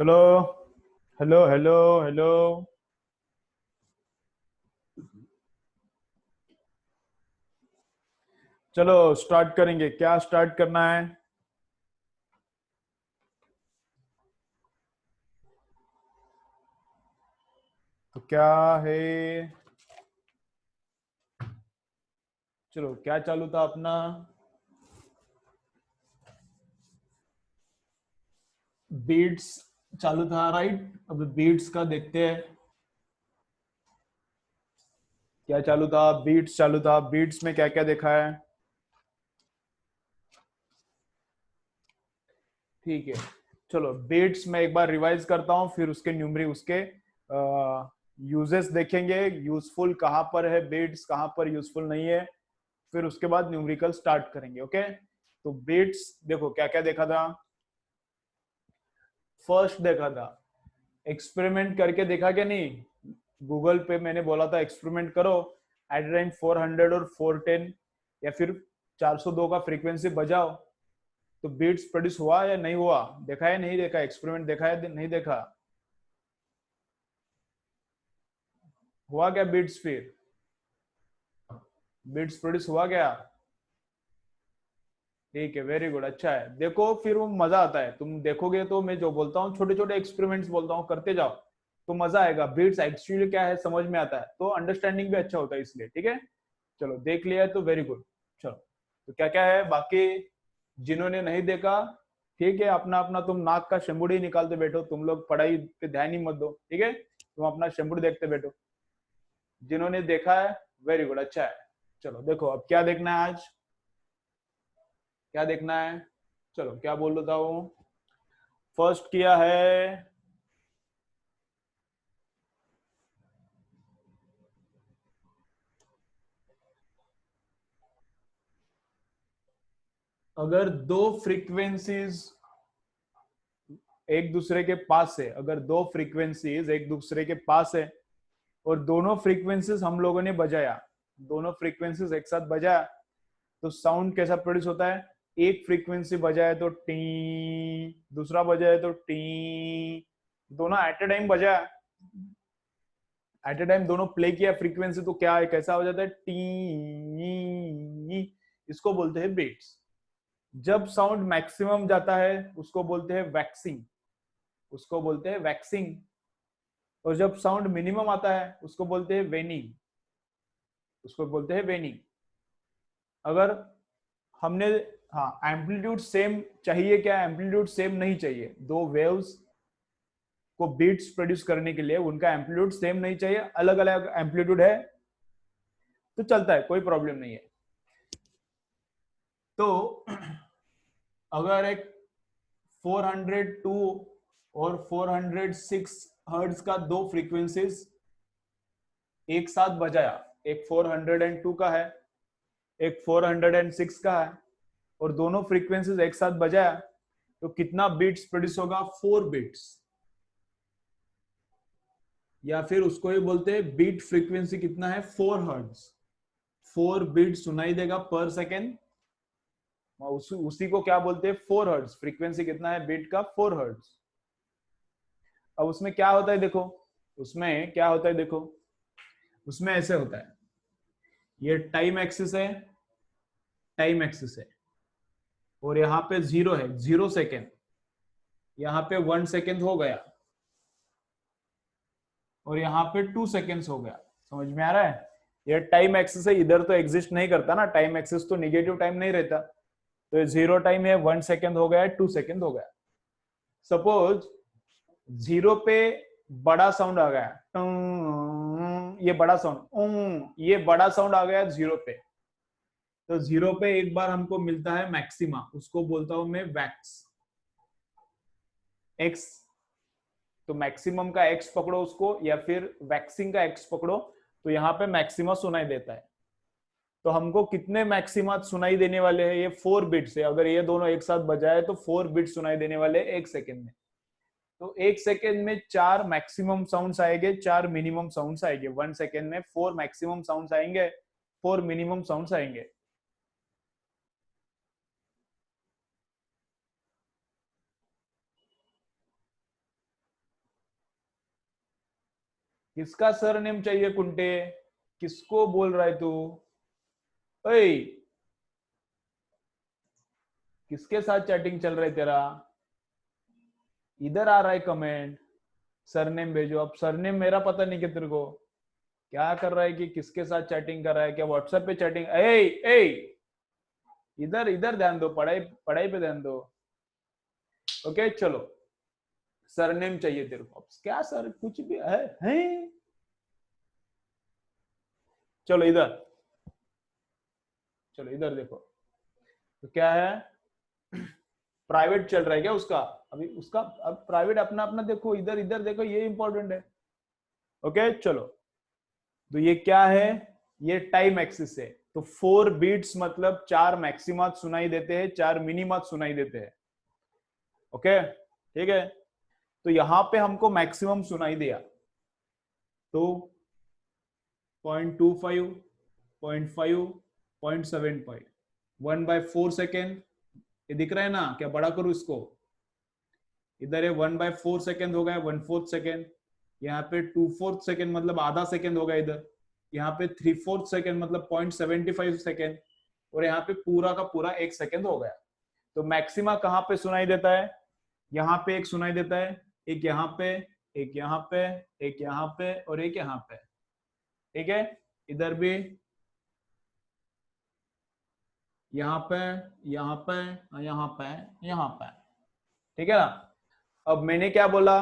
चलो। Hello hello hello. चलो start करेंगे, क्या स्टार्ट करना है? तो क्या है? चलो, क्या चालू था अपना? बीट्स चालू था, राइट? अब बीट्स का देखते हैं क्या चालू था। बीट्स चालू था, बीट्स में क्या क्या देखा है? ठीक है। चलो बीट्स में एक बार रिवाइज करता हूँ, फिर उसके न्यूमरी उसके यूजेस देखेंगे। यूजफुल कहाँ पर है बीट्स, कहाँ पर यूजफुल नहीं है, फिर उसके बाद न्यूमेरिकल स्टार्ट करेंगे। ओके, तो बीट्स देखो क्या क्या देखा था। फर्स्ट देखा था, एक्सपेरिमेंट करके देखा क्या नहीं? गूगल पे मैंने बोला था एक्सपेरिमेंट करो, एट टाइम 400 और 410 या फिर 402 का फ्रीक्वेंसी बजाओ, तो बीट्स प्रोड्यूस हुआ या नहीं हुआ? देखा है नहीं देखा? एक्सपेरिमेंट देखा है नहीं देखा? हुआ क्या बीट्स? फिर बीट्स प्रोड्यूस हुआ क्या? ठीक है, वेरी गुड, अच्छा है। देखो फिर वो मजा आता है, तुम देखोगे तो मैं जो बोलता हूँ छोटे छोटे एक्सपेरिमेंट्स बोलता हूँ, करते जाओ तो मजा आएगा। बीट्स एक्चुअली क्या है समझ में आता है, तो अंडरस्टैंडिंग भी अच्छा होता है इसलिए। ठीक है, चलो देख लिया है तो वेरी गुड। चलो, तो क्या क्या है बाकी जिन्होंने नहीं देखा? ठीक है, अपना अपना तुम नाक का शंबुड़ी निकालते बैठो, तुम लोग पढ़ाई पे ध्यान ही मत दो। ठीक है, तुम अपना शंबुड़ी देखते बैठो। जिन्होंने देखा है वेरी गुड, अच्छा है। चलो देखो अब क्या देखना है आज, क्या देखना है? चलो क्या बोल रहा हूँ, फर्स्ट किया है अगर दो फ्रीक्वेंसीज एक दूसरे के पास है, अगर दो फ्रीक्वेंसीज एक दूसरे के पास है और दोनों फ्रीक्वेंसीज हम लोगों ने बजाया, दोनों फ्रीक्वेंसीज एक साथ बजाया, तो साउंड कैसा प्रोड्यूस होता है? एक फ्रीक्वेंसी बजाए तो टी, दूसरा बजाए तो टी, दोनों एट ए टाइम बजाया, एट ए टाइम दोनों प्ले किया फ्रीक्वेंसी, तो क्या है, कैसा हो जाता है? टी। इसको बोलते हैं बीट्स। जब साउंड मैक्सिमम जाता है उसको बोलते हैं वैक्सिंग, उसको बोलते हैं वैक्सिंग। और जब साउंड मिनिमम आता है उसको बोलते हैं वेनिंग, उसको बोलते हैं वेनिंग। अगर हमने, हाँ, एम्पलीट्यूड सेम चाहिए क्या? एम्पलीट्यूड सेम नहीं चाहिए। दो वेव्स को बीट्स प्रोड्यूस करने के लिए उनका एम्पलीट्यूड सेम नहीं चाहिए, अलग अलग एम्पलीट्यूड है तो चलता है, कोई प्रॉब्लम नहीं है। तो अगर एक 402 और 406 हर्ट्ज का दो फ्रीक्वेंसीज एक साथ बजाया, एक 402 का है, एक 406 का है, और दोनों फ्रीक्वेंसीज एक साथ बजाया, तो कितना बीट्स प्रोड्यूस होगा? 4 बीट्स। या फिर उसको ही बोलते हैं बीट फ्रीक्वेंसी कितना है? 4 हर्ट्ज। 4 बीट सुनाई देगा पर सेकेंड, उसी को क्या बोलते हैं? 4 हर्ट्ज। फ्रीक्वेंसी कितना है बीट का? 4 हर्ट्ज। अब उसमें क्या होता है देखो, उसमें क्या होता है देखो, उसमें ऐसे होता है, ये टाइम एक्सिस है, टाइम एक्सिस है, और यहाँ पे 0 है, 0 सेकेंड, यहाँ पे 1 सेकेंड हो गया, और यहाँ पे 2 सेकेंड्स हो गया। समझ में आ रहा है? ये टाइम एक्सिस है, इधर तो एग्जिस्ट नहीं करता ना, टाइम एक्सिस तो निगेटिव टाइम नहीं रहता, तो ये 0 टाइम है, 1 सेकेंड हो गया, 2 सेकेंड हो गया। सपोज 0 पे बड़ा साउंड आ गया, ये बड़ा साउंड, ये बड़ा साउंड आ गया 0 पे, तो 0 पे एक बार हमको मिलता है मैक्सिमा, उसको बोलता हूं मैं वैक्स, एक्स। तो मैक्सिमम का एक्स पकड़ो उसको, या फिर वैक्सिंग का एक्स पकड़ो, तो यहाँ पे मैक्सिमा सुनाई देता है। तो हमको कितने मैक्सिमा सुनाई देने वाले हैं? ये 4 बिट्स है, अगर ये दोनों एक साथ बजाए तो 4 बिट सुनाई देने वाले 1 सेकेंड में। तो 1 सेकेंड में 4 मैक्सिमम साउंड्स आएंगे, 4 मिनिमम साउंड्स आएंगे। 1 सेकेंड में 4 मैक्सिमम साउंड्स आएंगे, 4 मिनिमम साउंड्स आएंगे। किसका सरनेम चाहिए कुंटे? किसको बोल रहा है तू? ओए, किसके साथ चैटिंग चल रहा है तेरा? इधर आ रहा है कमेंट, सरनेम भेजो। अब सरनेम मेरा पता नहीं कि तेरे को क्या कर रहा है, कि किसके साथ चैटिंग कर रहा है, क्या व्हाट्सएप पे चैटिंग? ए ए, इधर इधर ध्यान दो, पढ़ाई पढ़ाई पे ध्यान दो। ओके चलो, सरनेम चाहिए तेरे को। क्या सर, कुछ भी है? चलो इधर, चलो इधर देखो, तो क्या है? प्राइवेट चल रहा है क्या उसका अभी? उसका अब प्राइवेट अपना अपना देखो, इधर इधर देखो, ये इंपॉर्टेंट है। ओके चलो, तो ये क्या है? ये टाइम एक्सिस है। तो 4 बीट्स मतलब 4 मैक्सिमा सुनाई देते हैं, 4 मिनिमा सुनाई देते हैं। ओके ठीक है, तो यहां पे हमको मैक्सिमम सुनाई दिया, तो 0.25, 0.5, 0.75, 1/4 सेकेंड। ये दिख रहा है ना? क्या बड़ा करूं इसको? इधर है 1/4 सेकेंड हो गया, 1/4 सेकेंड। यहाँ पे 2/4 सेकेंड मतलब आधा सेकेंड हो गया इधर। यहाँ पे 3/4 सेकेंड मतलब 0.75 सेकेंड। और यहाँ पे पूरा का पूरा 1 सेकेंड हो गया। तो मैक्सिमा कहाँ पे सुनाई देता है? यहाँ पे एक सुनाई देता है, एक यहाँ पे, एक यहाँ पे, एक यहाँ पे और एक यहाँ पे। ठीक है, इधर भी, यहाँ पे, यहाँ पे, यहाँ पे, यहाँ पे। ठीक है ना? अब मैंने क्या बोला?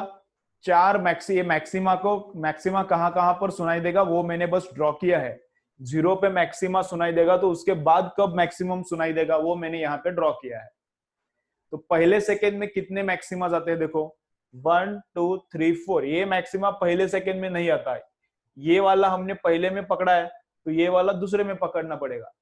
4 ये मैक्सिमा को, मैक्सिमा कहां कहां पर सुनाई देगा वो मैंने बस ड्रॉ किया है। 0 पे मैक्सिमा सुनाई देगा, तो उसके बाद कब मैक्सिमम सुनाई देगा वो मैंने यहाँ पे ड्रॉ किया है। तो पहले सेकेंड में कितने मैक्सिमा आते हैं देखो, 1 2 3 4। ये मैक्सिमा पहले सेकेंड में नहीं आता है, ये वाला हमने पहले में पकड़ा है, तो ये वाला दूसरे में पकड़ना पड़ेगा।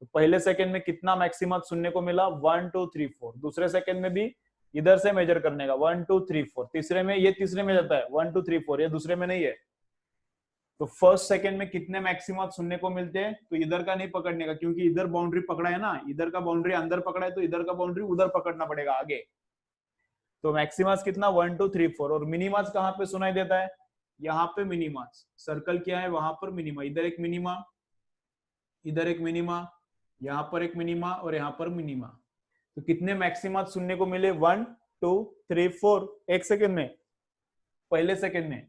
तो पहले सेकेंड में कितना मैक्सिमा सुनने को मिला? 1 2 3 4। दूसरे सेकेंड में भी इधर से मेजर करने का, 1 2 3 4। तीसरे में, ये तीसरे में जाता है 1 2 3 4, ये दूसरे में नहीं है। तो फर्स्ट सेकेंड में कितने मैक्सिमा सुनने को मिलते हैं? तो इधर का नहीं पकड़ने का, क्योंकि इधर बाउंड्री पकड़ा है ना, इधर का बाउंड्री अंदर पकड़ा है, तो इधर का बाउंड्री उधर पकड़ना पड़ेगा आगे। तो मैक्सिमास कितना? 1 2 3 4। और मिनिमास कहाँ पे सुनाई देता है? यहाँ पे मिनिमास सर्कल किया है, वहां पर मिनिमा। इधर एक मिनिमा, इधर एक मिनिमा, यहाँ पर एक मिनिमा और यहाँ पर मिनिमा। तो कितने मैक्सिमा सुनने को मिले? 1 2 3 4, 1 सेकेंड में, पहले सेकेंड में।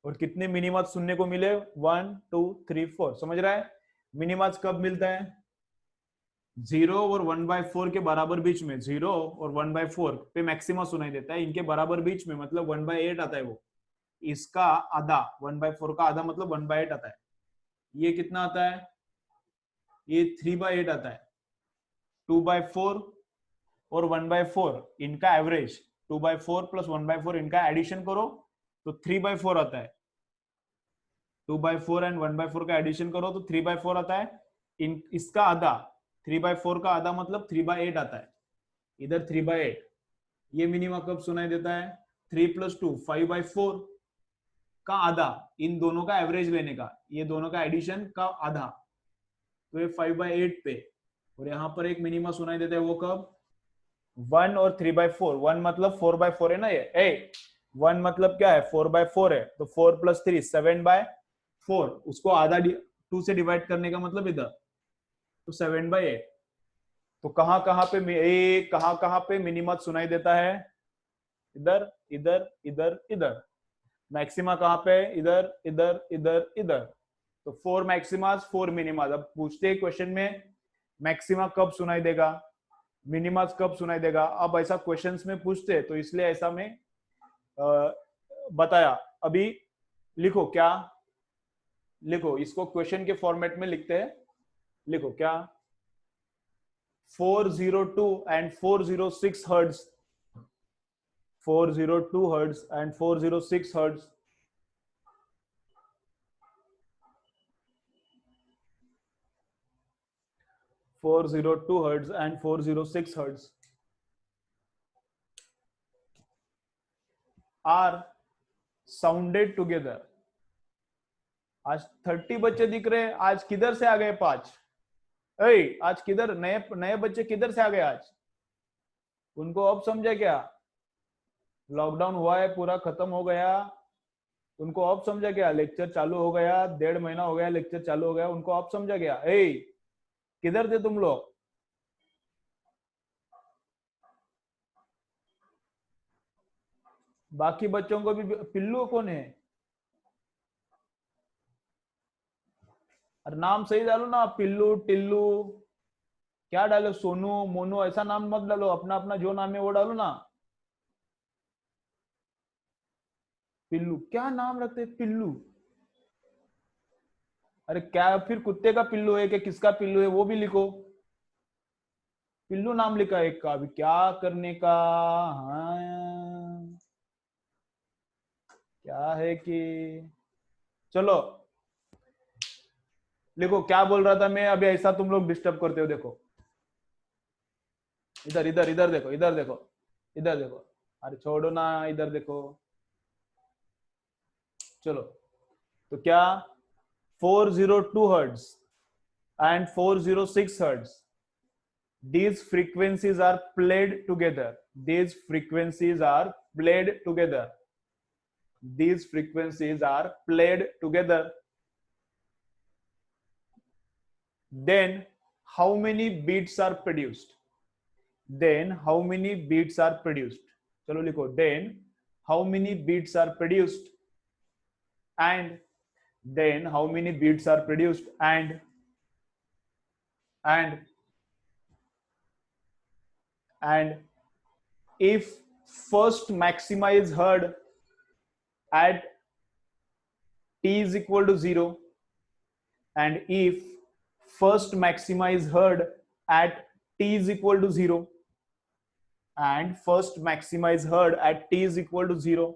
और कितने मिनिमा सुनने को मिले? 1 2 3 4। समझ रहा है? मिनिमा कब मिलता है? 0 और 1/4 के बराबर बीच में। 0 और 1/4 पे मैक्सिमा सुनाई देता है, इनके बराबर बीच में मतलब 1/8 आता है वो। इसका आधा, 1/4 का आधा मतलब 1/8 आता है। ये कितना आता है? ये 3/8 आता है। 2/4 और 1/4 इनका एवरेज, 2/4 प्लस 1/4 इनका एडिशन करो तो 3/4 आता है। 2/4 एंड 1/4 का एडिशन करो तो 3/4 आता है। इसका आधा, 3/4 का आधा मतलब 3/8 आता है। इधर 3/8। ये मिनिमा कब सुनाई देता है? 3 + 2 5/4 का आधा, इन दोनों का एवरेज लेने का, ये दोनों का एडिशन का आधा, तो ये 5/8 पे। और यहाँ पर एक मिनिमा सुनाई देता है, वो कब? 1 और 3/4। 1 मतलब 4/4 है ना, ये 1 मतलब क्या है? 4/4 है, तो 4 + 3 7/4। उसको आधा 2 से डिवाइड करने का मतलब इधर, तो 7/8। तो कहां कहां पे कहां पे मिनिमा सुनाई देता है? इधर इधर इधर इधर। मैक्सिमा कहां पे? इधर इधर इधर इधर। तो 4 मैक्सिमास 4 मिनिमास। अब पूछते हैं क्वेश्चन में, मैक्सिमा कब सुनाई देगा, मिनिमास कब सुनाई देगा? अब ऐसा क्वेश्चंस में पूछते हैं, तो इसलिए ऐसा मैं बताया। अभी लिखो क्या, लिखो इसको क्वेश्चन के फॉर्मेट में लिखते हैं। लिखो क्या, 402 and 406 hertz, 402 hertz and 406 hertz. 402 hertz and 406 hertz are sounded together। आज 30 बच्चे दिख रहे हैं, आज किधर से आ गए 5? आज किधर नए नए बच्चे किधर से आ गए आज? उनको अब समझा क्या? लॉकडाउन हुआ है, पूरा खत्म हो गया, उनको ऑफ समझा गया, लेक्चर चालू हो गया, 1.5 महीना हो गया, लेक्चर चालू हो गया, उनको ऑफ समझा गया। ए किधर थे तुम लोग? बाकी बच्चों को भी पिल्लू कौन है? और नाम सही डालो ना, पिल्लू टिल्लू क्या डालो, सोनू मोनू ऐसा नाम मत डालो, अपना अपना जो नाम है वो डालो ना। पिल्लू क्या नाम रखते हैं पिल्लू? अरे क्या फिर कुत्ते का पिल्लू है कि किसका पिल्लू है वो भी लिखो। पिल्लू नाम लिखा है एक का, अभी क्या करने का। हाँ क्या है कि, चलो लिखो क्या बोल रहा था मैं अभी, ऐसा तुम लोग डिस्टर्ब करते हो। देखो इधर इधर इधर देखो, इधर देखो, इधर देखो। अरे छोड़ो ना, इधर देखो। चलो तो क्या, 402 hertz and 406 hertz, these frequencies are played together, these frequencies are played together, these frequencies are played together, then how many beats are produced, then how many beats are produced, chalo likho, then how many beats are produced, and then how many beats are produced, and and if first maxima is heard at t is equal to 0, and if first maxima is heard at t is equal to 0, and first maxima is heard at t is equal to 0,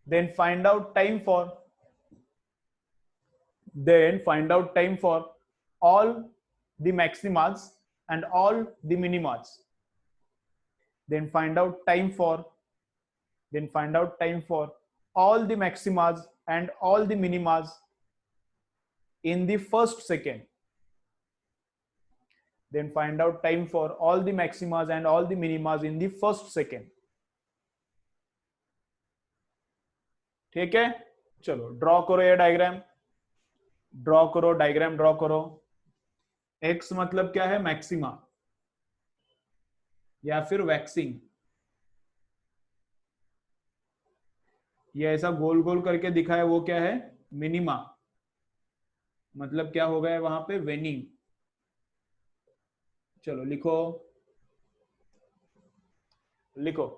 then find out time for, then find out time for all the maximas and all the minimas, then find out time for, then find out time for all the maximas and all the minimas in the first second, then find out time for all the maximas and all the minimas in the first second. ठीक है, चलो draw करो ये diagram, draw करो diagram, draw करो। X मतलब क्या है, मैक्सिमा या फिर वैक्सिंग। ये ऐसा गोल गोल करके दिखा है वो क्या है, मिनिमा। मतलब क्या हो गया वहां पे, वेनिंग। चलो लिखो, लिखो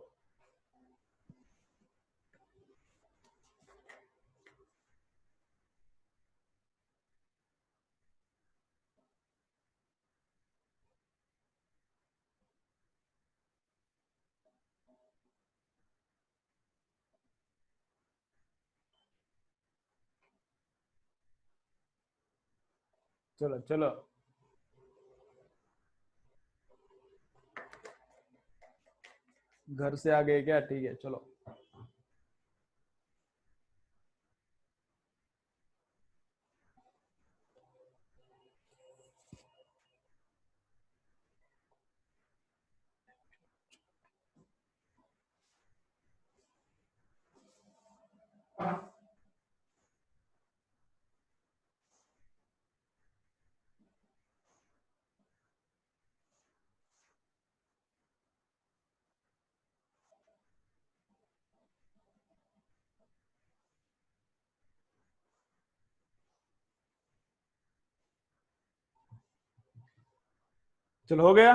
चलो चलो, घर से आ गए क्या, ठीक है चलो। चलो हो गया।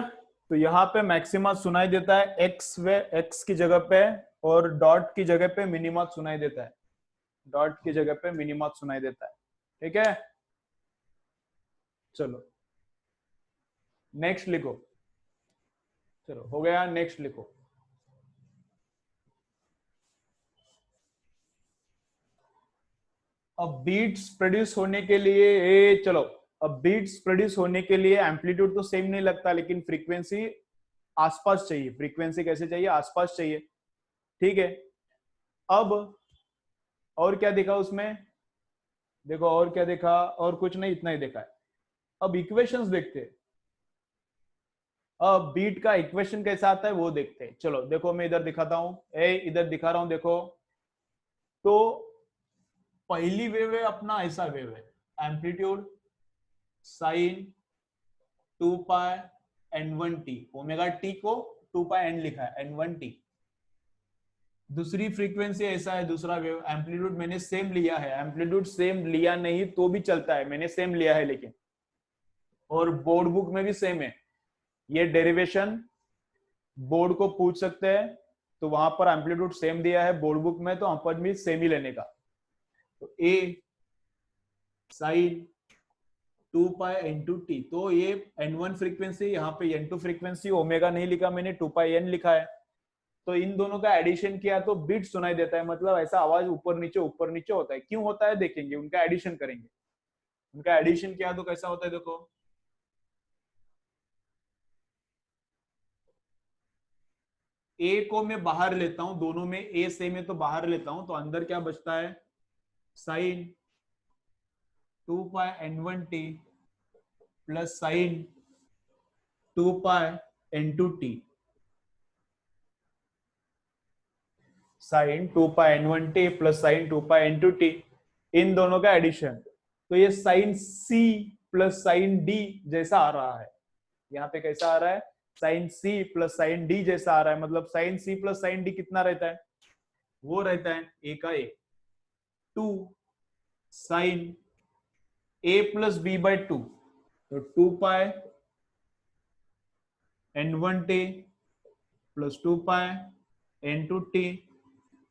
तो यहाँ पे मैक्सिमा सुनाई देता है एक्स वे, एक्स की जगह पे, और डॉट की जगह पे मिनिमा सुनाई देता है, डॉट की जगह पे मिनिमा सुनाई देता है। ठीक है, चलो नेक्स्ट लिखो। चलो हो गया, नेक्स्ट लिखो। अब बीट्स प्रोड्यूस होने के लिए चलो, अब बीट्स प्रोड्यूस होने के लिए एम्पलीट्यूड तो सेम नहीं लगता, लेकिन फ्रीक्वेंसी आसपास चाहिए। फ्रीक्वेंसी कैसे चाहिए, आसपास चाहिए। ठीक है, अब और क्या देखा उसमें, देखो और क्या देखा, और कुछ नहीं, इतना ही देखा है। अब इक्वेशंस देखते हैं। अब बीट का इक्वेशन कैसा आता है वो देखते हैं। चलो देखो मैं इधर दिखाता हूँ, इधर दिखा रहा हूँ देखो। तो पहली वेव है अपना ऐसा वेव है, amplitude sign 2 pi n1t, omega T को 2 पाई n लिखा है n1t। दूसरी फ्रीक्वेंसी ऐसा है, दूसरा वेव एम्पलीट्यूड मैंने सेम लिया है, एम्पलीट्यूड सेम लिया नहीं तो भी चलता है, मैंने सेम लिया है लेकिन, और बोर्ड बुक में भी सेम है। ये डेरिवेशन बोर्ड को पूछ सकते हैं, तो वहां पर एम्पलीट्यूड सेम दिया है बोर्ड बुक में, तो अपन भी सेम ही लेने का। तो ए साइन 2 पाई n2t, तो ये n1 फ्रीक्वेंसी, यहाँ पे n2 फ्रीक्वेंसी, ओमेगा नहीं लिखा मैंने, 2 पाई n लिखा है। तो इन दोनों का एडिशन किया तो बीट सुनाई देता है, मतलब ऐसा आवाज ऊपर नीचे होता है। क्यों होता है देखेंगे, उनका एडिशन करेंगे। उनका एडिशन किया तो कैसा होता है देखो। ए को मैं बाहर लेता हूं, दोनों में ए सेम है तो बाहर लेता हूं, तो अंदर क्या बचता है, sine 2 pi n1t plus sine 2 pi n2t, sine 2 pi n1t plus sine 2 pi n2t, इन दोनों का एडिशन। तो ये sine C plus sine D जैसा आ रहा है, यहाँ पे कैसा आ रहा है, sine C plus sine D जैसा आ रहा है। मतलब sine C plus sine D कितना रहता है, वो रहता है ए का A, 2 sine A plus B by 2, तो 2 pi n1t plus 2 pi n2t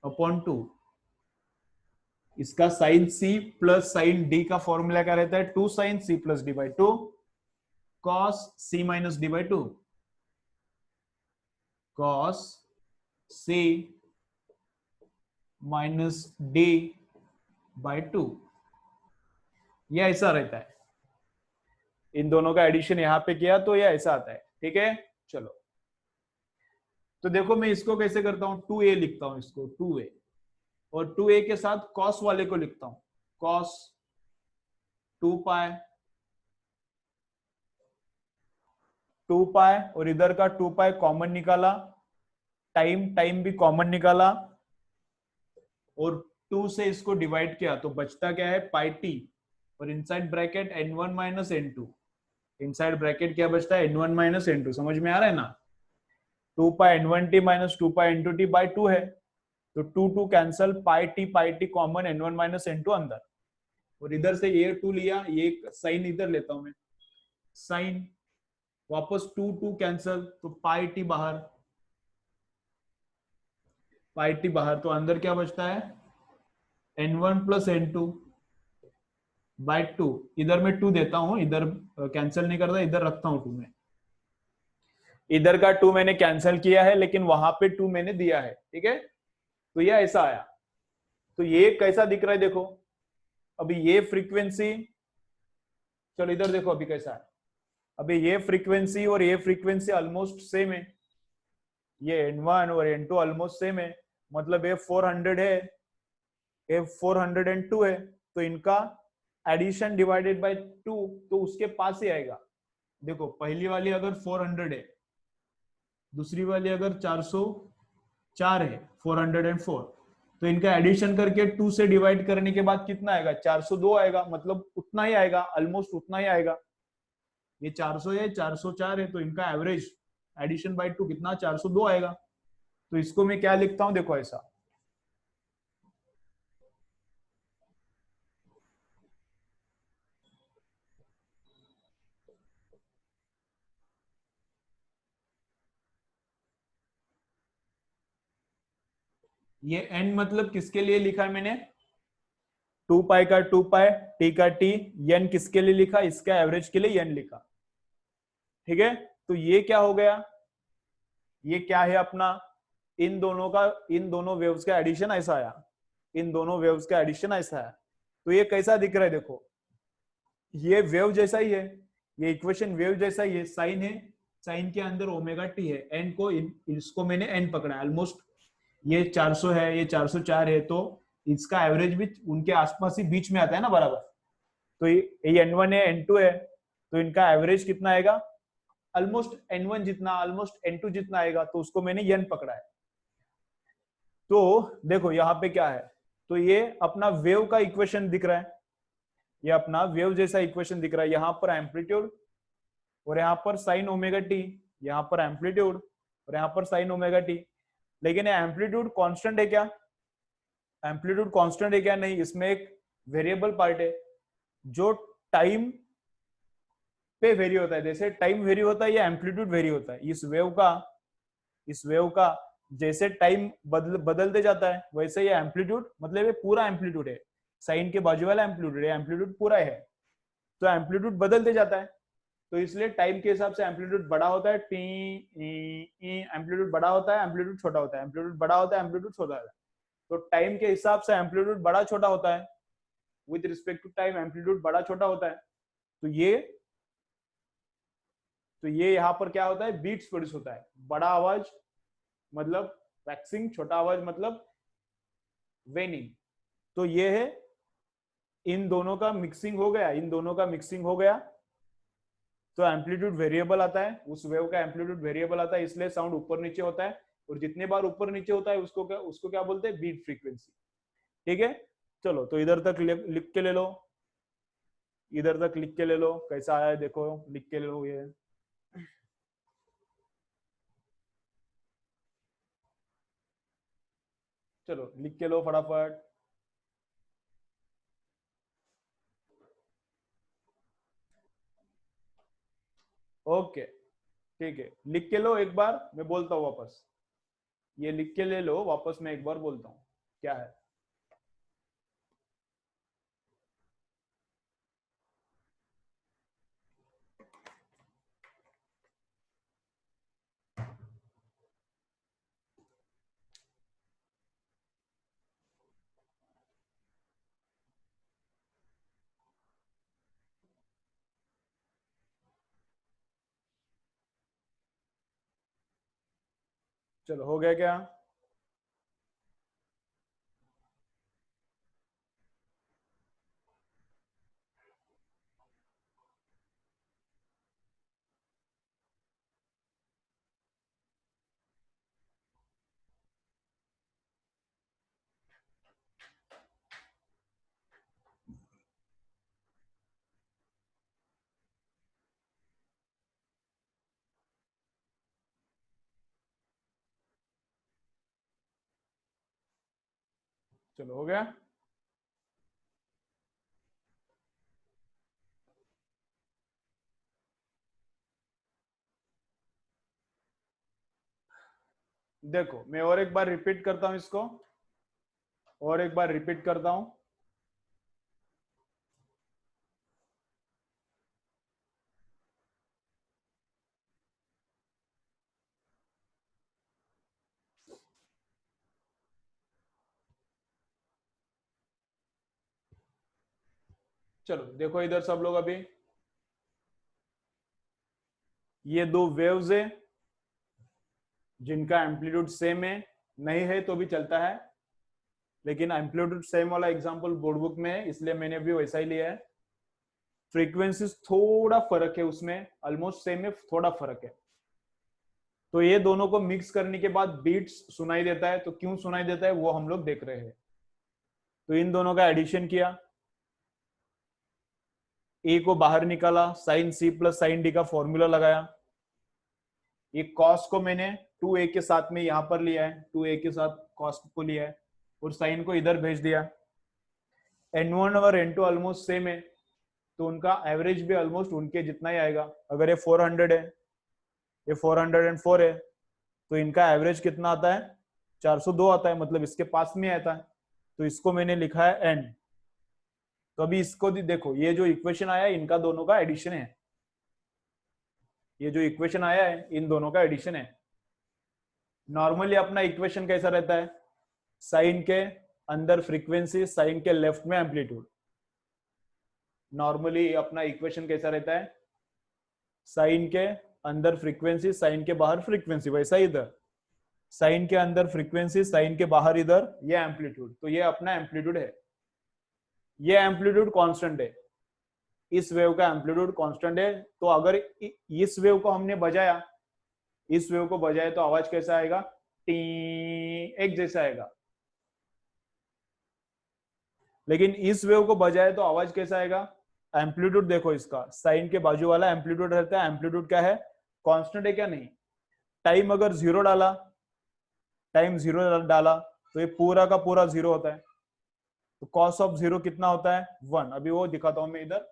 upon 2। इसका sine C plus sine D का फॉर्मूला क्या रहता है, 2 sine C plus D by 2 cos C minus D by 2, cos C minus D by 2, यह ऐसा रहता है। इन दोनों का एडिशन यहां पे किया तो यह ऐसा आता है, ठीक है। चलो तो देखो मैं इसको कैसे करता हूं, 2a लिखता हूं इसको, 2a, और 2a के साथ कॉस वाले को लिखता हूं, कॉस 2 पाई, और इधर का 2 पाई कॉमन निकाला, टाइम भी कॉमन निकाला, और 2 से इसको डिवाइड किया तो बचता क्या है, पाई टी, और inside bracket n1 minus n2, inside bracket क्या बचता है, n1 माइनस n2, समझ में आ रहा है ना। 2 pi n1t minus 2 pi n2t by 2 है, तो 2 cancel, pi T common, n1 minus n2 अंदर, और इधर से ये 2 लिया, ये साइन इधर लेता हूं मैं, साइन वापस 2 कैंसल, तो पाई टी बाहर, तो अंदर क्या बचता है, n1 प्लस n2 बाई 2, इधर मैं 2 देता हूं, इधर कैंसिल नहीं करता, इधर रखता हूं 2 में, इधर का 2 मैंने कैंसिल किया है लेकिन वहां पे 2 मैंने दिया है, ठीक है। तो ये ऐसा आया। तो ये कैसा दिख रहा है देखो, अभी ये फ्रीक्वेंसी, चलो इधर देखो अभी कैसा है, अभी ये फ्रीक्वेंसी और ये फ्रीक्वेंसी ऑलमोस्ट सेम है, ये n1 और n2 ऑलमोस्ट सेम है, मतलब ये 400 है, ये 402 है, तो इनका एडिशन डिवाइडेड बाय 2 तो उसके पास ही आएगा। देखो पहली वाली अगर 400 है, दूसरी वाली अगर 404 है, 404, तो इनका एडिशन करके 2 से डिवाइड करने के बाद कितना आएगा, 402 आएगा, मतलब उतना ही आएगा, ऑलमोस्ट उतना ही आएगा। ये 400 है, 404 है, तो इनका एवरेज एडिशन बाय 2 कितना, 402 आएगा। तो इसको मैं क्या लिखता हूं देखो ऐसा, ये n मतलब किसके लिए लिखा है मैंने, 2 पाई का 2 पाई, टी का टी, n किसके लिए लिखा, इसका एवरेज के लिए n लिखा, ठीक है। तो ये क्या हो गया, ये क्या है अपना, इन दोनों वेव्स का एडिशन ऐसा आया, इन दोनों वेव्स का एडिशन ऐसा है। तो ये कैसा दिख रहा है देखो, ये वेव जैसा ही है, ये इक्वेशन वेव जैसा ही है, साइन है, साइन के अंदर ओमेगा टी है, एन को इसको मैंने एन पकड़ा, ऑलमोस्ट ये 400 है, ये 404 है, तो इसका एवरेज भी उनके आसपास ही बीच में आता है ना बराबर। तो ये n1 है, n2 है, तो इनका एवरेज कितना आएगा, ऑलमोस्ट n1 जितना, ऑलमोस्ट n2 जितना आएगा, तो उसको मैंने n पकड़ा है। तो देखो यहाँ पे क्या है, तो ये अपना वेव का इक्वेशन दिख रहा है, ये अपना वेव जैसा इक्वेशन दिख रहा है। यहाँ पर एम्पलीट्यूड और यहाँ पर साइन ओमेगा टी, यहाँ पर एम्पलीट्यूड और यहाँ पर साइन ओमेगा टी। लेकिन ये एम्पलीट्यूड कांस्टेंट है क्या? एम्पलीट्यूड कांस्टेंट है क्या? नहीं, इसमें एक वेरिएबल पार्ट है जो टाइम पे वेरी होता है। जैसे टाइम वेरी होता है, ये एम्पलीट्यूड वेरी होता है। इस वेव का जैसे टाइम बदलते जाता है, वैसे ये एम्पलीट्यूड, मतलब ये पूरा एम्पलीट्यूड है, साइन के बाजू वाला एम्पलीट्यूड है, एम्पलीट्यूड पूरा है, तो एम्पलीट्यूड बदलते जाता है। तो इसलिए टाइम के हिसाब से एम्पलीट्यूड बड़ा होता है, टी एम्पलीट्यूड बड़ा होता है, एम्पलीट्यूड छोटा होता है, एम्पलीट्यूड बड़ा होता है, एम्पलीट्यूड छोटा होता है। तो टाइम के हिसाब से एम्पलीट्यूड बड़ा छोटा होता है, with respect to time amplitude बड़ा छोटा होता है। तो ये यहाँ पर क्या होता है, बीट्स प्रोड्यूस होता है। बड़ा आवाज मतलब वैक्सिंग, छोटा आवाज मतलब वेनिंग। तो ये है, इन दोनों का मिक्सिंग हो गया, इन दोनों का मिक्सिंग हो गया, तो एम्पलीट्यूड वेरिएबल आता है, उस वेव का एम्पलीट्यूड वेरिएबल आता है, इसलिए साउंड ऊपर नीचे होता है। और जितने बार ऊपर नीचे होता है उसको क्या बोलते हैं, बीट फ्रीक्वेंसी। ठीक है, चलो तो इधर तक लिख के ले लो, इधर तक लिख के ले लो, कैसा आया है देखो, लिख के ले लो ये। चलो लिख के लो फटाफट। ओके ठीक है, लिख के लो एक बार, मैं बोलता हूँ वापस। ये लिख के ले लो वापस, मैं एक बार बोलता हूँ क्या है। चलो हो गया क्या? चलो हो गया। देखो मैं और एक बार रिपीट करता हूँ इसको, और एक बार रिपीट करता हूँ। चलो देखो इधर सब लोग, अभी ये दो वेव्स है जिनका एम्पलीट्यूड सेम है, नहीं है तो भी चलता है, लेकिन एम्पलीट्यूड सेम वाला एग्जांपल बोर्ड बुक में है, इसलिए मैंने भी वैसा ही लिया है। फ्रीक्वेंसीज थोड़ा फर्क है उसमें, ऑलमोस्ट सेम है, थोड़ा फर्क है। तो ये दोनों को मिक्स करने के बाद बीट्स सुनाई देता है, तो क्यों सुनाई देता है वो हम लोग देख रहे हैं। तो इन दोनों का एडिशन किया, ए को बाहर निकाला, sine C plus sine D का फॉर्मूला लगाया। ये कॉस को मैंने 2a के साथ में यहाँ पर लिया है, 2a के साथ कॉस को लिया है, और साइन को इधर भेज दिया। n1 और n2 ऑलमोस्ट सेम है, तो उनका एवरेज भी ऑलमोस्ट उनके जितना ही आएगा। अगर ये 400 है, ये 404 है, तो इनका एवरेज कितना आता है, 402 आता है, मतलब इसके पास में आता है। तो इसको मैंने लिखा है n। तो अभी इसको देखो, ये जो इक्वेशन आया है इनका दोनों का एडिशन है, ये जो इक्वेशन आया है इन दोनों का एडिशन है। नॉर्मली अपना इक्वेशन कैसा रहता है, साइन के अंदर फ्रीक्वेंसी, साइन के लेफ्ट में एम्पलीट्यूड। नॉर्मली अपना इक्वेशन कैसा रहता है, साइन के अंदर फ्रीक्वेंसी, साइन के बाहर फ्रीक्वेंसी, वैसा इधर साइन के अंदर फ्रीक्वेंसी, साइन के बाहर इधर ये एम्पलीट्यूड। तो ये अपना एम्पलीट्यूड है, ये एम्पलीट्यूड कांस्टेंट है। इस वेव का एम्पलीट्यूड कांस्टेंट है, तो अगर इस वेव को हमने बजाया, इस वेव को बजाए तो आवाज कैसा आएगा? टी, एक जैसा आएगा। लेकिन इस वेव को बजाए तो आवाज कैसा आएगा? एम्पलीट्यूड देखो इसका, साइन के बाजू वाला एम्पलीट्यूड रहता है, एम्पलीट्यूड क्या है? कांस्टेंट है क्या? नहीं। टाइम अगर जीरो डाला, टाइम जीरो डाला तो ये पूरा का पूरा जीरो होता है, तो कॉस ऑफ जीरो कितना होता है? 1। अभी वो दिखाता हूं मैं इधर।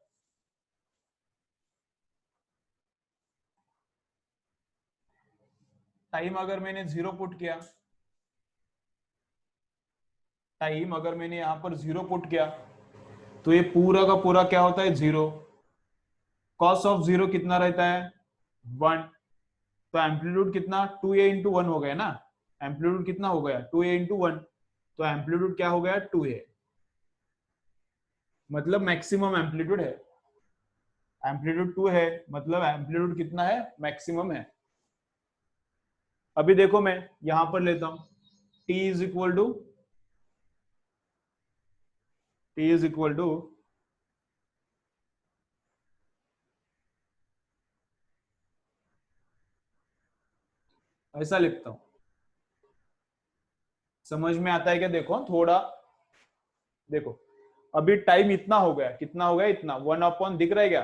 टाइम अगर मैंने जीरो पुट किया, टाइम अगर मैंने यहां पर जीरो पुट किया तो ये पूरा का पूरा क्या होता है? जीरो। कॉस ऑफ जीरो कितना रहता है? 1। तो एम्पलीट्यूड कितना? 2a इंटू 1 हो गया ना। एम्पलीट्यूड कितना हो गया? 2a into 1। तो एम्पलीट्यूड क्या हो गया? 2a, मतलब मैक्सिमम एम्पलीट्यूड है। एम्पलीट्यूड 2 है, मतलब एम्पलीट्यूड कितना है? मैक्सिमम है। अभी देखो मैं यहां पर लेता हूं, t is equal to, t is equal to ऐसा लिखता हूं। समझ में आता है क्या? देखो थोड़ा, देखो अभी टाइम इतना हो गया, कितना हो गया? इतना 1 अपॉन, दिख रहा है क्या?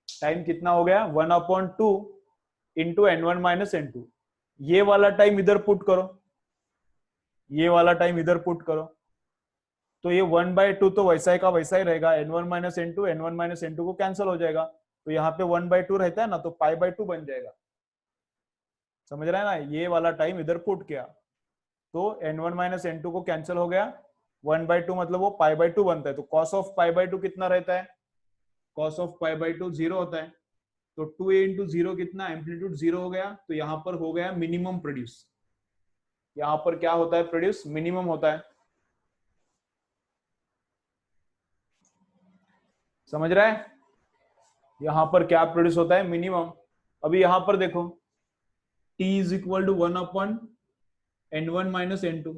टाइम कितना हो गया? 1 upon 2 into n1 minus n2। ये वाला टाइम इधर पुट करो, ये वाला टाइम इधर पुट करो, तो ये 1/2 तो वैसा ही का वैसा ही रहेगा। n1 minus n2, n1 minus n2 को कैंसिल हो जाएगा, तो यहाँ पे 1/2 रहता है ना, तो पाई/2 बन जाएगा। समझ रहा है ना? ये वाला टाइम इधर पुट किया तो n1 माइनस n2 को कैंसिल हो गया, 1/2 मतलब वो पाई/2 बनता है। तो कॉस ऑफ पाई/2 कितना रहता है? कॉस ऑफ पाई/2 जीरो होता है। तो 2a इंटू जीरो कितना? एम्पलीट्यूड जीरो हो गया, तो यहाँ पर हो गया मिनिमम प्रोड्यूस। यहाँ पर क्या होता है? प्रोड्यूस मिनिमम होता है। समझ रहा है? यहाँ पर क्या प्रोड्यूस होता है? मिनिमम। अभी यहाँ पर देखो, t is equal to 1 upon n1 minus n2।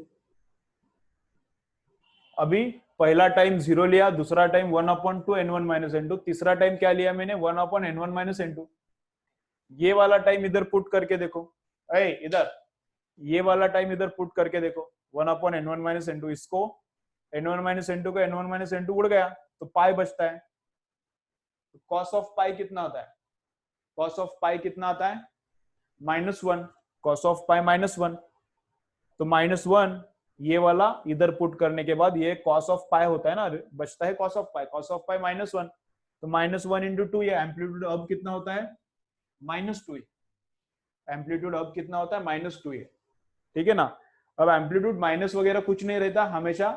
अभी पहला टाइम जीरो लिया, दूसरा time 1 upon 2 n1 minus n2, तीसरा टाइम क्या लिया मैंने? 1 अपॉन n1 माइनस n2। ये वाला टाइम इधर पुट करके देखो, इधर ये वाला टाइम इधर पुट करके देखो, 1 अपॉन n1 माइनस n2, इसको n1 माइनस n2 को n1 माइनस n2 उड़ गया, तो पाई बचता है। तो कॉस ऑफ पाई कितना होता है? कॉस ऑफ पाई कितना आता है? -1। कॉस ऑफ पाई -1, तो -1 ये वाला इधर पुट करने के बाद ये कॉस ऑफ पाई होता है ना, बचता है cos of pi. Cos of pi -1, तो -1 इंटू 2, ये एम्पलीट्यूड अब कितना होता है? -2। एम्पलीट्यूड अब कितना होता है? -2। ठीक है ना? अब एम्पलीट्यूड माइनस वगैरह कुछ नहीं रहता, हमेशा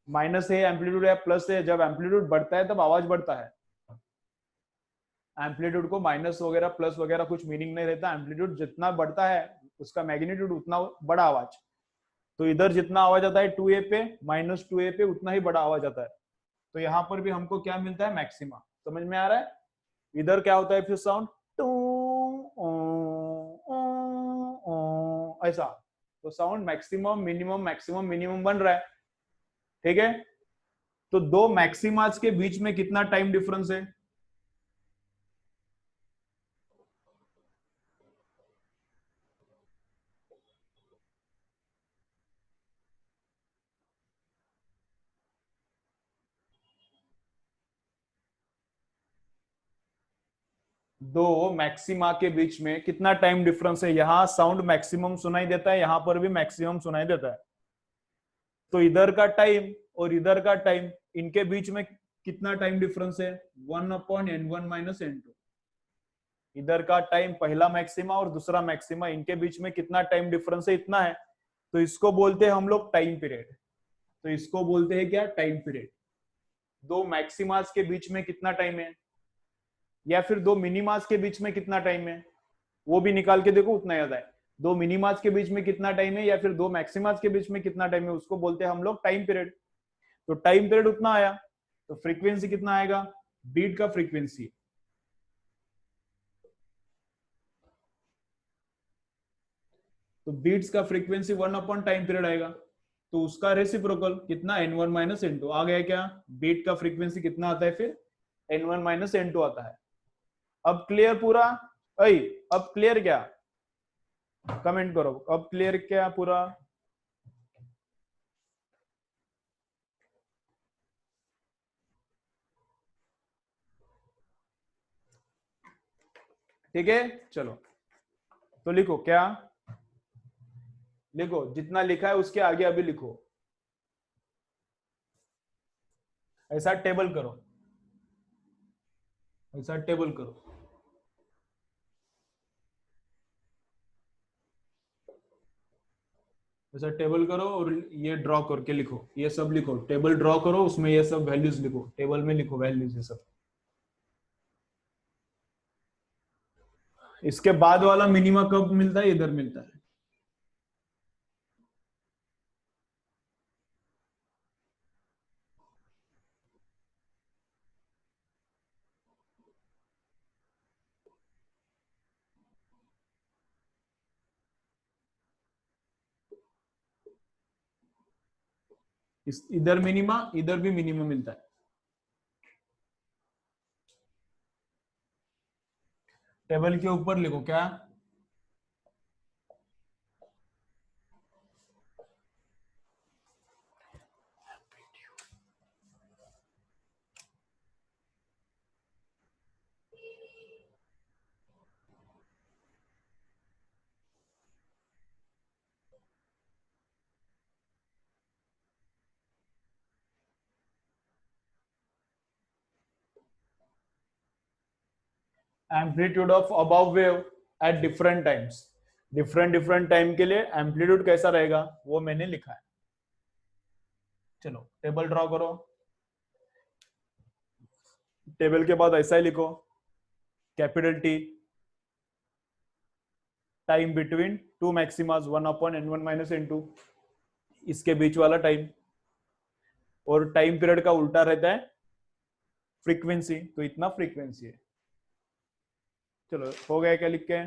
माइनस है एम्पलीट्यूड या प्लस है। जब एम्पलीट्यूड बढ़ता है तब आवाज बढ़ता है। एम्पलीट्यूड को माइनस वगैरह प्लस वगैरह कुछ मीनिंग नहीं रहता। एम्पलीट्यूड जितना बढ़ता है उसका मैग्नीट्यूड उतना बड़ा आवाज। तो इधर जितना आवाज आता है 2a पे, -2a पे, उतना ही बड़ा आवाज आता है। तो यहाँ पर भी हमको क्या मिलता है? मैक्सिमा। समझ में आ रहा है? इधर क्या होता है फिर? साउंड ऐसा। तो sound maximum minimum maximum minimum बन रहा है। ठीक है? तो दो मैक्सिमाज के बीच में कितना टाइम डिफरेंस है? दो मैक्सिमा के बीच में कितना टाइम डिफरेंस है? यहां साउंड मैक्सिमम सुनाई देता है, यहां पर भी मैक्सिमम सुनाई देता है। तो इधर का टाइम और इधर का टाइम, इनके बीच में कितना टाइम डिफरेंस है? 1 अपॉन n1 माइनस n2। इधर का टाइम, पहला मैक्सिमा और दूसरा मैक्सिमा, इनके बीच में कितना टाइम डिफरेंस है? इतना है। तो इसको बोलते हैं हम लोग टाइम पीरियड। तो इसको बोलते हैं क्या? Time period. दो मैक्सिमास के बीच में कितना टाइम है, या फिर दो मिनिमास के बीच में कितना टाइम है, वो भी निकाल के देखो, उतना याद आए। दो मिनिमास के बीच में कितना टाइम है या फिर दो मैक्सिमास के बीच में कितना टाइम है, उसको बोलते हैं हम लोग टाइम पीरियड। तो टाइम पीरियड उतना आया, तो फ्रीक्वेंसी कितना आएगा? बीट का फ्रीक्वेंसी, तो बीट्स का फ्रीक्वेंसी 1 अपॉन टाइम पीरियड आएगा। तो उसका रेसिप्रोकल कितना? n1 माइनस n2 आ गया क्या? बीट का फ्रीक्वेंसी कितना आता है फिर? n1 माइनस n2 आता है। अब क्लियर पूरा? अई अब क्लियर क्या? कमेंट करो अब क्लियर क्या पूरा? ठीक है चलो, तो लिखो क्या, लिखो जितना लिखा है उसके आगे अभी लिखो, ऐसा टेबल करो, ऐसा टेबल करो। ऐसा टेबल करो और ये ड्रॉ करके लिखो, ये सब लिखो, टेबल ड्रॉ करो, उसमें ये सब वैल्यूज लिखो, टेबल में लिखो वैल्यूज ये सब। इसके बाद वाला मिनिमा कब मिलता है? इधर मिलता है। इस इधर मिनिमा, इधर भी मिनिमा मिलता है। टेबल के ऊपर लिखो क्या? Amplitude of above wave at different times, different different time के लिए एम्पलीट्यूड कैसा रहेगा वो मैंने लिखा है। चलो टेबल ड्रॉ करो, टेबल के बाद ऐसा ही लिखो, capital T, time between two maximas 1 upon n1 minus n2, इसके बीच वाला टाइम, और टाइम पीरियड का उल्टा रहता है फ्रीक्वेंसी, तो इतना फ्रीक्वेंसी है। चलो हो गया क्या लिख के?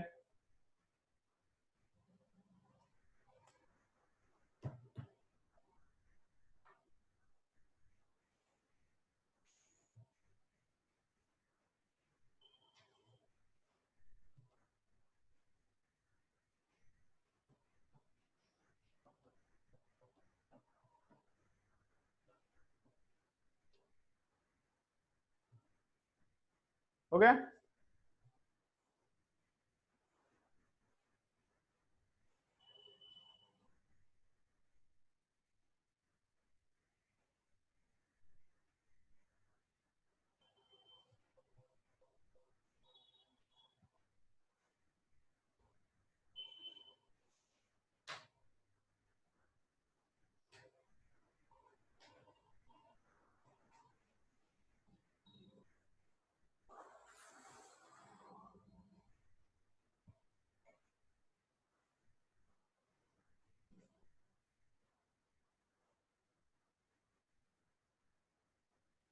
हो गया?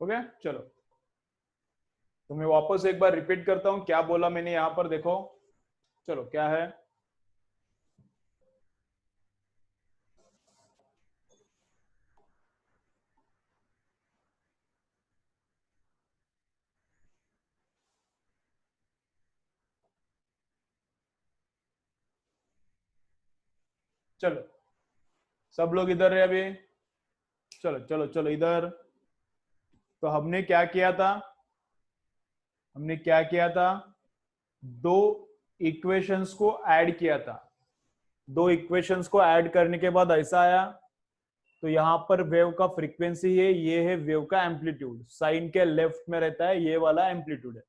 हो गया चलो, तो मैं वापस एक बार रिपीट करता हूं क्या बोला मैंने यहां पर, देखो चलो क्या है। चलो सब लोग इधर है अभी, चलो चलो चलो इधर। तो हमने क्या किया था, हमने क्या किया था, दो इक्वेशंस को ऐड किया था, दो इक्वेशंस को ऐड करने के बाद ऐसा आया, तो यहां पर वेव का फ्रीक्वेंसी है, ये है वेव का एम्पलीट्यूड, साइन के लेफ्ट में रहता है ये वाला एम्पलीट्यूड है।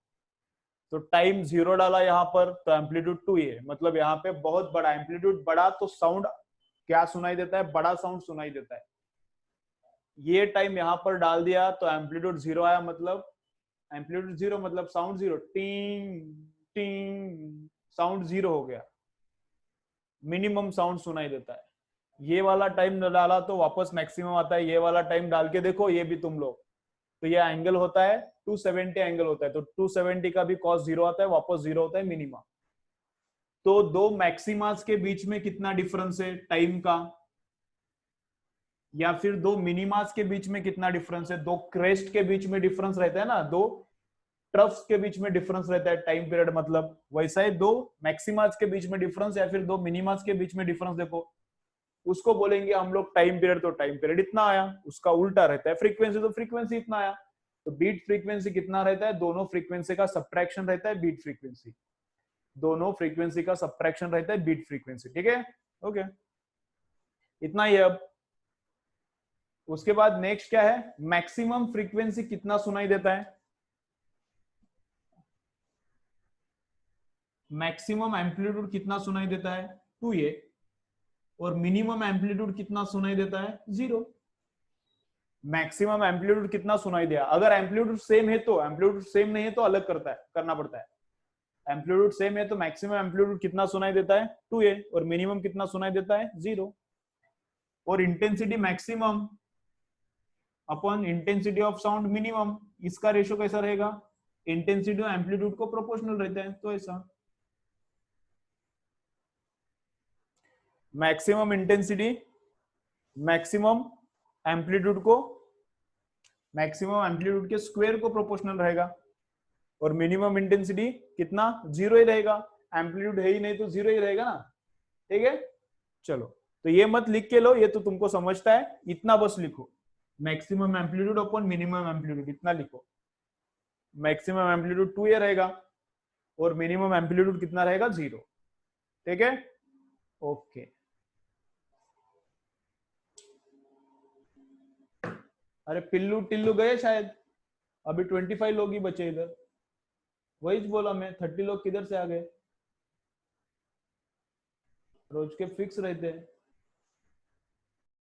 तो टाइम 0 डाला यहाँ पर, तो एम्पलीट्यूड 2 ही है, मतलब यहाँ पे बहुत बड़ा एम्पलीट्यूड, बड़ा तो साउंड क्या सुनाई देता है, बड़ा साउंड सुनाई देता है। ये टाइम यहाँ पर डाल दिया तो एम्पलीट्यूड 0 आया, मतलब एम्पलीट्यूड 0 मतलब साउंड 0, टिंग टिंग, साउंड 0 हो गया, मिनिमम साउंड सुनाई देता है। ये वाला टाइम डाला तो वापस मैक्सिमम आता है, ये वाला टाइम डाल के देखो ये भी तुम लोग, तो ये एंगल होता है 270 एंगल होता है, तो 270 का भी कॉस 0 आता है, वापस 0 होता है मिनिमा। तो दो मैक्सिमास के बीच में कितना डिफरेंस है टाइम का, या फिर दो मिनिमास के बीच में कितना डिफरेंस है, दो क्रेस्ट के बीच में डिफरेंस रहता है ना, दो ट्रफ्स के बीच में डिफरेंस रहता है टाइम पीरियड मतलब, वैसा ही दो मैक्सिमाज के बीच में डिफरेंस या फिर दो मिनिमाज के बीच में डिफरेंस देखो, उसको बोलेंगे हम लोग टाइम पीरियड। तो टाइम पीरियड इतना आया, उसका उल्टा रहता है फ्रीक्वेंसी, तो फ्रीक्वेंसी इतना आया। तो बीट फ्रीक्वेंसी कितना रहता है, दोनों फ्रीक्वेंसी का सब्ट्रैक्शन रहता है बीट फ्रीक्वेंसी, दोनों फ्रीक्वेंसी का सब्ट्रैक्शन रहता है बीट फ्रीक्वेंसी, ठीक है। ओके, इतना ही है। अब उसके बाद नेक्स्ट क्या है, मैक्सिमम फ्रीक्वेंसी कितना सुनाई देता है, मैक्सिमम एम्पलीट्यूड कितना सुनाई देता है 2a, और मिनिमम एम्पलीट्यूड कितना सुनाई देता है 0। मैक्सिमम एम्पलीट्यूड कितना सुनाई दिया, अगर एम्पलीट्यूड सेम है तो, एम्पलीट्यूड सेम नहीं है तो अलग करना पड़ता है। एम्पलीट्यूड सेम है तो मैक्सिमम एम्पलीट्यूड कितना सुनाई देता है 2a, और मिनिमम कितना सुनाई देता है 0। और intensity maximum upon intensity of sound minimum, इसका रेशो कैसा रहेगा, इंटेंसिटी और एम्पलीट्यूड को प्रोपोर्शनल रहता है, तो ऐसा मैक्सिमम इंटेंसिटी मैक्सिमम एम्पलीट्यूड को, मैक्सिमम एम्पलीट्यूड के स्क्वायर को प्रोपोर्शनल रहेगा, और मिनिमम इंटेंसिटी कितना 0 ही रहेगा, एम्पलीट्यूड है ही नहीं तो 0 ही रहेगा ना, ठीक है। चलो, तो ये मत लिख के लो, ये तो तुमको समझता है, इतना बस लिखो, maximum amplitude upon minimum amplitude, इतना लिखो। मैक्सिमम एम्पलीट्यूड 2a रहेगा और मिनिमम एम्पलीट्यूड कितना रहेगा 0, ठीक है। ओके, अरे पिल्लू टिल्लू गए शायद, अभी 25 लोग ही बचे इधर, वही बोला मैं, 30 लोग किधर से आ गए, रोज के फिक्स रहते हैं।